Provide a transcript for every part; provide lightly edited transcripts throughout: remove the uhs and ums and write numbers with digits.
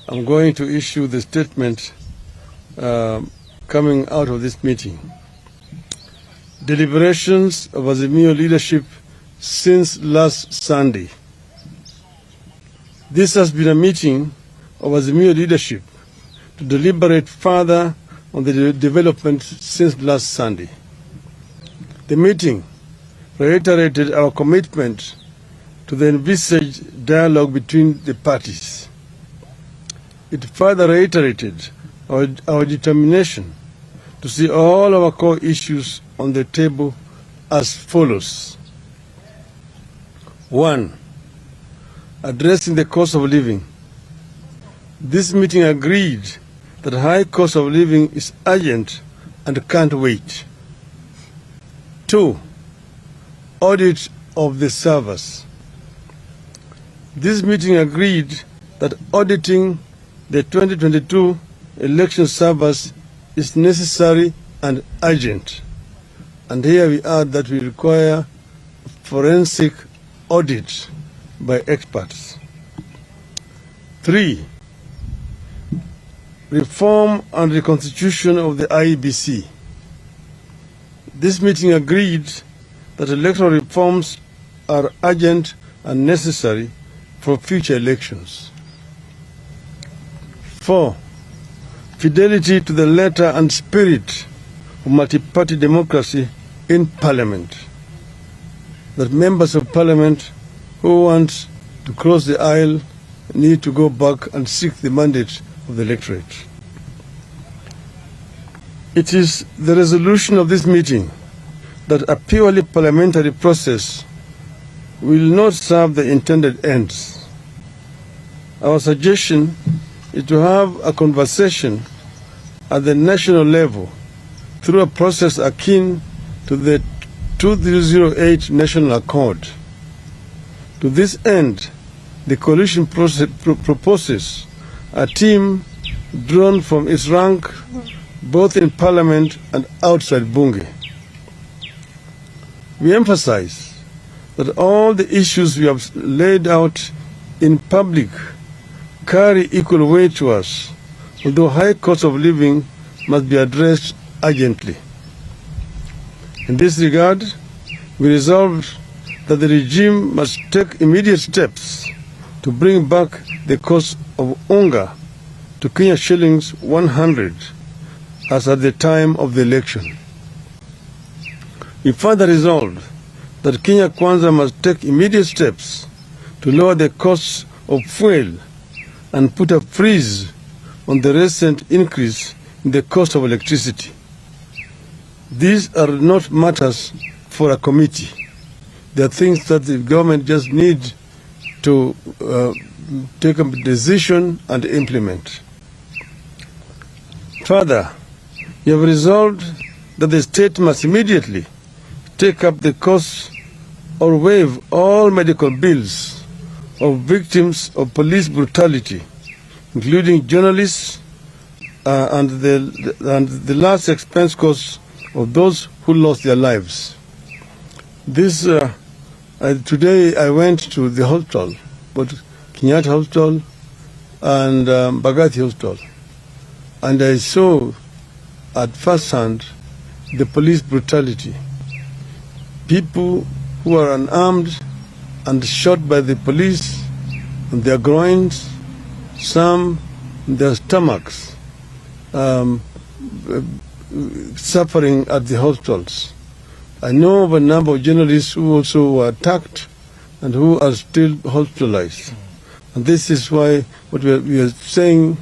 I'm going to issue the statement coming out of this meeting. Deliberations of Azimio leadership since last Sunday. This has been a meeting of Azimio leadership to deliberate further on the development since last Sunday. The meeting reiterated our commitment to the envisaged dialogue between the parties. It further reiterated our determination to see all our core issues on the table as follows. 1. Addressing the cost of living. This meeting agreed that high cost of living is urgent and can't wait. 2. Audit of the servers. This meeting agreed that auditing the 2022 election servers is necessary and urgent. And here we add that we require forensic audit by experts. 3. Reform and reconstitution of the IEBC. This meeting agreed that electoral reforms are urgent and necessary for future elections. 4. Fidelity to the letter and spirit of multi-party democracy in Parliament. That members of Parliament who want to cross the aisle need to go back and seek the mandate of the electorate. It is the resolution of this meeting that a purely parliamentary process will not serve the intended ends. Our suggestion is to have a conversation at the national level through a process akin to the 2008 National Accord. To this end, the coalition proposes a team drawn from its rank both in Parliament and outside Bunge. We emphasize that all the issues we have laid out in public carry equal weight to us, although high cost of living must be addressed urgently. In this regard, we resolved that the regime must take immediate steps to bring back the cost of unga to Kenya shillings 100 as at the time of the election. We further resolved that Kenya Kwanza must take immediate steps to lower the costs of fuel and put a freeze on the recent increase in the cost of electricity. These are not matters for a committee. They are things that the government just needs to take a decision and implement. Further, we have resolved that the state must immediately take up the costs or waive all medical bills of victims of police brutality, including journalists and the last expense costs of those who lost their lives. Today I went to the hospital, but Kenyatta Hospital and Bagati Hospital, and I saw at first hand the police brutality. People who are unarmed and shot by the police on their groins, some in their stomachs, suffering at the hospitals. I know of a number of journalists who also were attacked and who are still hospitalized. And this is why what we are saying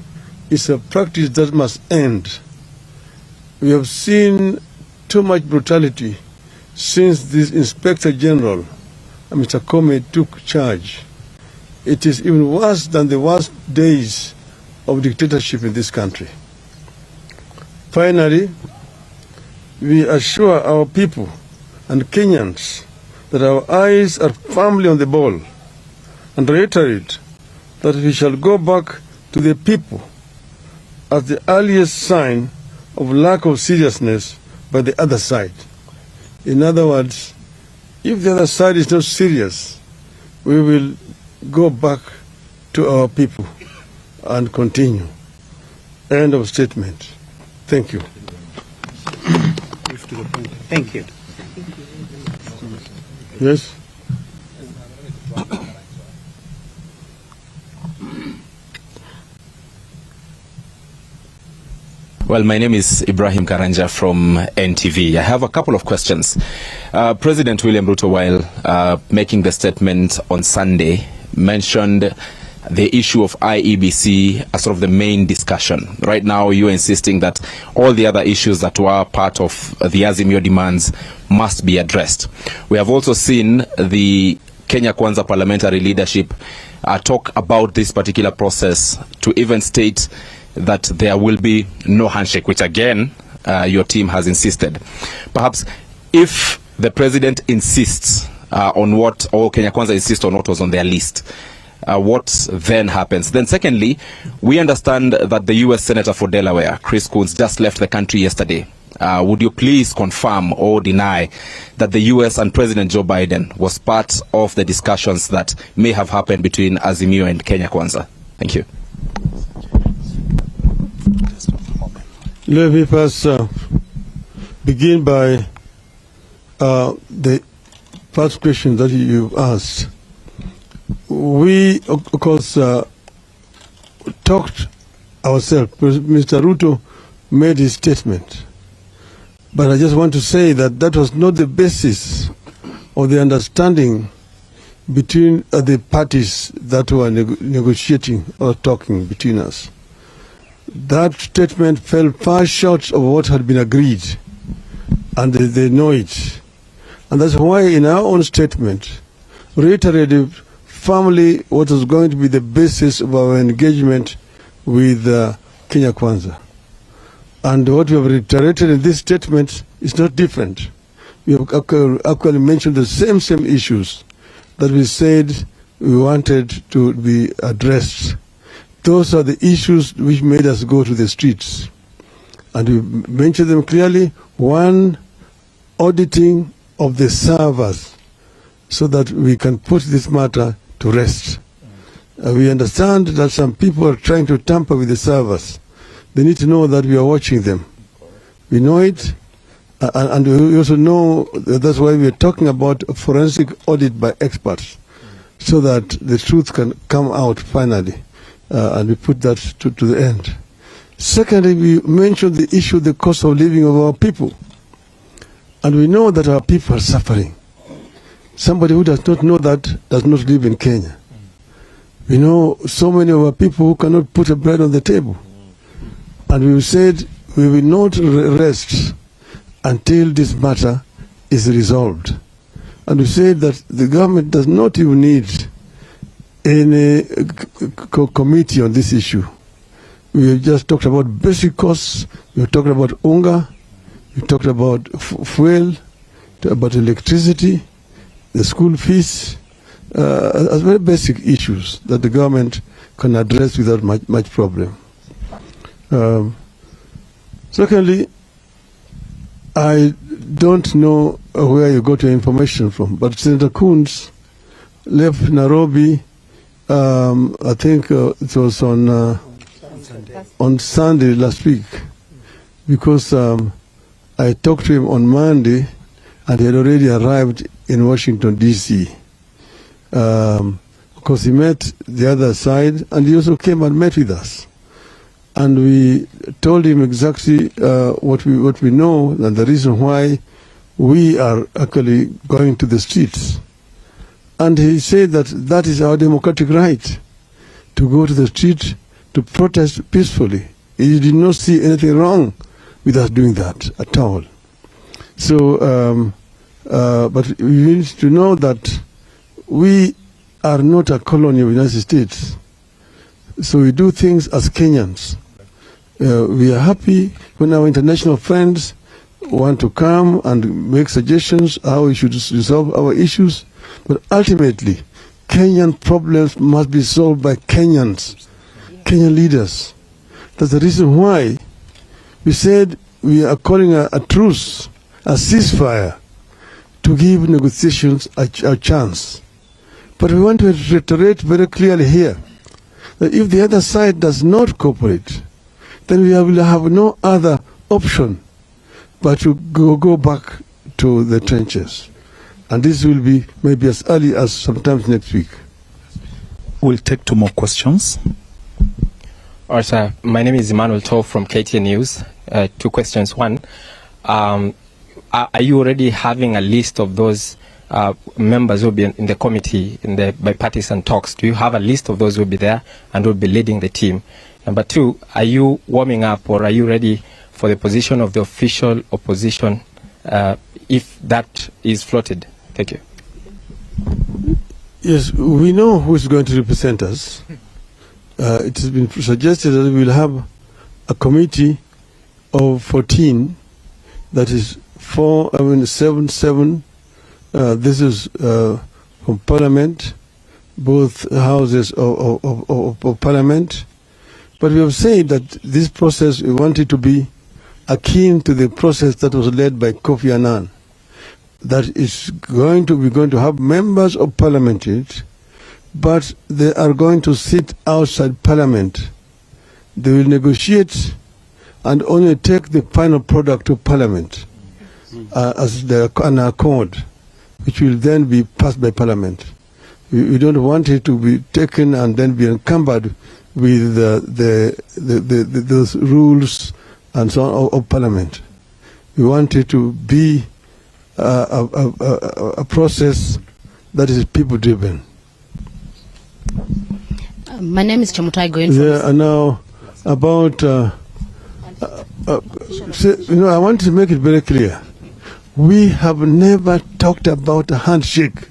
is a practice that must end. We have seen too much brutality since this Inspector General, Mr. Comey, took charge. It is even worse than the worst days of dictatorship in this country. Finally, we assure our people and Kenyans that our eyes are firmly on the ball and reiterate that we shall go back to the people as the earliest sign of lack of seriousness by the other side. In other words, if the other side is not serious, we will go back to our people and continue. End of statement. Thank you. Thank you. Yes? Well, my name is Ibrahim Karanja from NTV. I have a couple of questions. President William Ruto, while making the statement on Sunday, mentioned the issue of IEBC as sort of the main discussion. Right now, you're insisting that all the other issues that were part of the Azimio demands must be addressed. We have also seen the Kenya Kwanza parliamentary leadership talk about this particular process to even state that there will be no handshake, which again, your team has insisted. Perhaps if the president insists on what, or Kenya Kwanza insists on what was on their list, what then happens? Then secondly, we understand that the US Senator for Delaware, Chris Coons, just left the country yesterday. Would you please confirm or deny that the US and President Joe Biden was part of the discussions that may have happened between Azimio and Kenya Kwanza? Thank you. Let me first begin by the first question that you asked. We, of course, talked ourselves. Mr. Ruto made his statement. But I just want to say that that was not the basis of the understanding between the parties that were negotiating or talking between us. That statement fell far short of what had been agreed, and they know it. And that's why in our own statement, reiterated firmly what was going to be the basis of our engagement with Kenya Kwanza. And what we have reiterated in this statement is not different. We have actually mentioned the same issues that we said we wanted to be addressed. Those are the issues which made us go to the streets. And we mentioned them clearly. One, auditing of the servers so that we can put this matter to rest. We understand that some people are trying to tamper with the servers. They need to know that we are watching them. We know it, and we also know that's why we are talking about a forensic audit by experts, so that the truth can come out finally. And we put that to the end. Secondly, we mentioned the issue of the cost of living of our people. And we know that our people are suffering. Somebody who does not know that does not live in Kenya. We know so many of our people who cannot put a bread on the table. And we said we will not rest until this matter is resolved. And we said that the government does not even need any committee on this issue. We just talked about basic costs. We talked about unga. We talked about fuel, about electricity, the school fees, as very basic issues that the government can address without much problem. Secondly, I don't know where you got your information from, but Senator Coons left Nairobi. I think it was on Sunday last week, because I talked to him on Monday, and he had already arrived in Washington, D.C. Because he met the other side, and he also came and met with us. And we told him exactly what we know, and the reason why we are actually going to the streets. And he said that that is our democratic right, to go to the street to protest peacefully. He did not see anything wrong with us doing that at all. So, but we need to know that we are not a colony of the United States. So we do things as Kenyans. We are happy when our international friends want to come and make suggestions how we should resolve our issues. But ultimately, Kenyan problems must be solved by Kenyans, Kenyan leaders. That's the reason why we said we are calling a truce, a ceasefire, to give negotiations a chance. But we want to reiterate very clearly here that if the other side does not cooperate, then we will have no other option but to go back to the trenches. And this will be maybe as early as sometimes next week. We'll take 2 more questions. All right, sir. My name is Emmanuel Tov from KTN News. 2 questions. One, are you already having a list of those members who will be in the committee, in the bipartisan talks? Do you have a list of those who will be there and will be leading the team? Number 2, are you warming up or are you ready for the position of the official opposition if that is floated? Thank you. Yes, we know who is going to represent us. It has been suggested that we will have a committee of 14, that is 7. This is from Parliament, both houses of Parliament. But we have said that this process, we want it to be akin to the process that was led by Kofi Annan. That is going to have members of Parliament in it, but they are going to sit outside Parliament. They will negotiate and only take the final product to Parliament as an accord, which will then be passed by Parliament. We don't want it to be taken and then be encumbered with those rules and so on of Parliament. We want it to be a process that is people-driven. My name is Chemutai Goin. There are now about, I want to make it very clear. We have never talked about a handshake.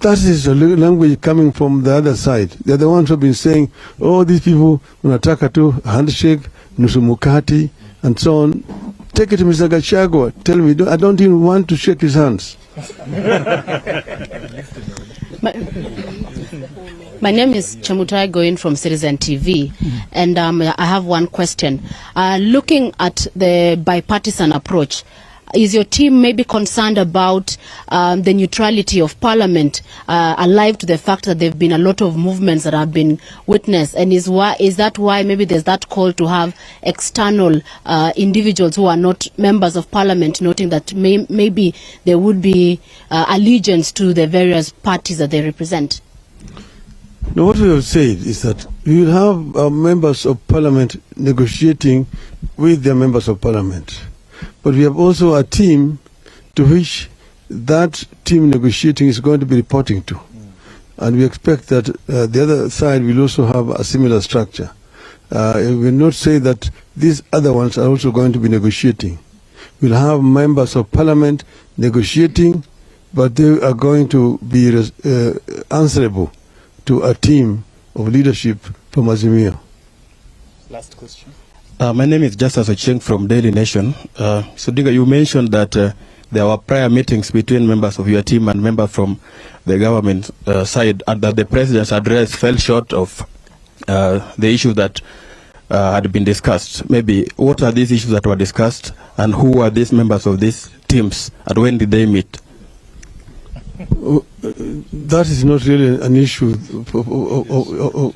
That is a language coming from the other side. They're the ones who have been saying, oh, these people, unataka tu handshake, nusu mukati, and so on. Take it to Mr. Gachagua. Tell me, I don't even want to shake his hands. My name is Chemutai Goin from Citizen TV, and I have one question. Looking at the bipartisan approach, is your team maybe concerned about the neutrality of Parliament, alive to the fact that there have been a lot of movements that have been witnessed, and is that why maybe there's that call to have external individuals who are not members of Parliament, noting that maybe there would be allegiance to the various parties that they represent? Now, what we have said is that we will have members of Parliament negotiating with their members of Parliament. But we have also a team to which that team negotiating is going to be reporting to. And we expect that the other side will also have a similar structure. We will not say that these other ones are also going to be negotiating. We'll have members of Parliament negotiating, but they are going to be answerable to a team of leadership from Azimio. Last question. My name is Justice Ocheng from Daily Nation. So Dinga, you mentioned that there were prior meetings between members of your team and members from the government side, and that the president's address fell short of the issues that had been discussed. Maybe what are these issues that were discussed, and who are these members of these teams, and when did they meet? That is not really an issue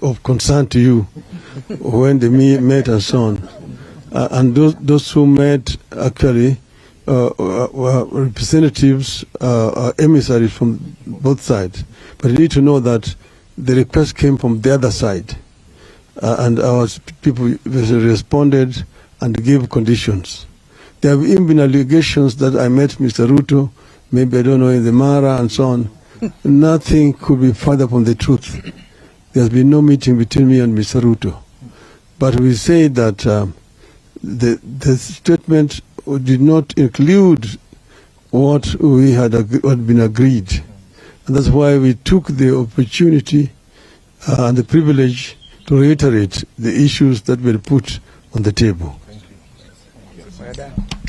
of concern to you, when they met and so on. And those who met actually were representatives, emissaries from both sides. But you need to know that the request came from the other side. And our people responded and gave conditions. There have even been allegations that I met Mr. Ruto, maybe, I don't know, in the Mara and so on. Nothing could be further from the truth. There's been no meeting between me and Mr. Ruto. But we say that the statement did not include what had been agreed. And that's why we took the opportunity and the privilege to reiterate the issues that were put on the table. Thank you.